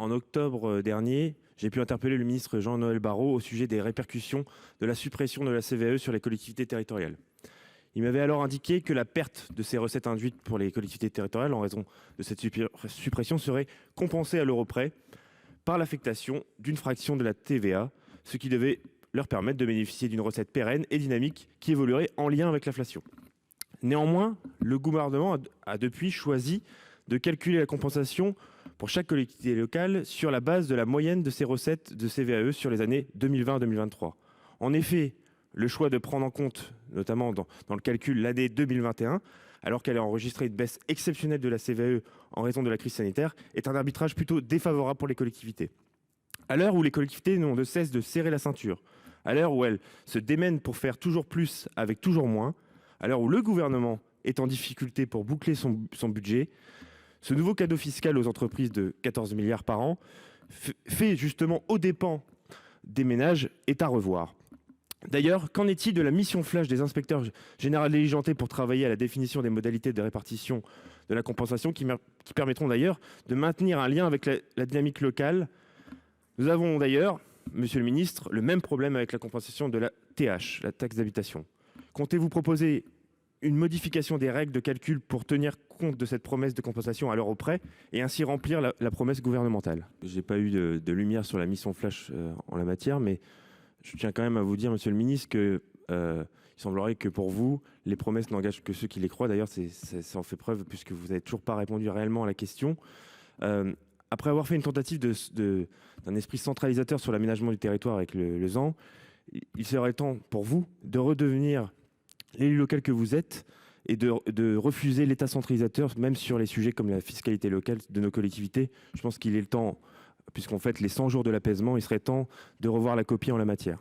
En octobre dernier, j'ai pu interpeller le ministre Jean-Noël Barrot au sujet des répercussions de la suppression de la CVAE sur les collectivités territoriales. Il m'avait alors indiqué que la perte de ces recettes induites pour les collectivités territoriales en raison de cette suppression serait compensée à l'euro près par l'affectation d'une fraction de la TVA, ce qui devait leur permettre de bénéficier d'une recette pérenne et dynamique qui évoluerait en lien avec l'inflation. Néanmoins, le gouvernement a depuis choisi de calculer la compensation pour chaque collectivité locale sur la base de la moyenne de ses recettes de CVAE sur les années 2020-2023. En effet, le choix de prendre en compte, notamment dans le calcul, l'année 2021, alors qu'elle a enregistré une baisse exceptionnelle de la CVAE en raison de la crise sanitaire, est un arbitrage plutôt défavorable pour les collectivités. À l'heure où les collectivités n'ont de cesse de serrer la ceinture, à l'heure où elles se démènent pour faire toujours plus avec toujours moins, à l'heure où le gouvernement est en difficulté pour boucler son budget, ce nouveau cadeau fiscal aux entreprises de 14 milliards par an, fait justement aux dépens des ménages, est à revoir. D'ailleurs, qu'en est-il de la mission flash des inspecteurs généraux diligentés pour travailler à la définition des modalités de répartition de la compensation qui permettront d'ailleurs de maintenir un lien avec la dynamique locale? Nous avons d'ailleurs, monsieur le ministre, le même problème avec la compensation de la TH, la taxe d'habitation. Comptez-vous proposer une modification des règles de calcul pour tenir compte de cette promesse de compensation à l'euro près et ainsi remplir la promesse gouvernementale? Je n'ai pas eu de lumière sur la mission flash en la matière, mais je tiens quand même à vous dire, monsieur le ministre, que il semblerait que pour vous, les promesses n'engagent que ceux qui les croient. D'ailleurs, ça en fait preuve puisque vous n'avez toujours pas répondu réellement à la question. Après avoir fait une tentative d'un esprit centralisateur sur l'aménagement du territoire avec le ZAN, il serait temps pour vous de redevenir l'élu local que vous êtes et de refuser l'État centralisateur, même sur les sujets comme la fiscalité locale de nos collectivités. Je pense qu'il est le temps, puisqu'on fête les 100 jours de l'apaisement, il serait temps de revoir la copie en la matière.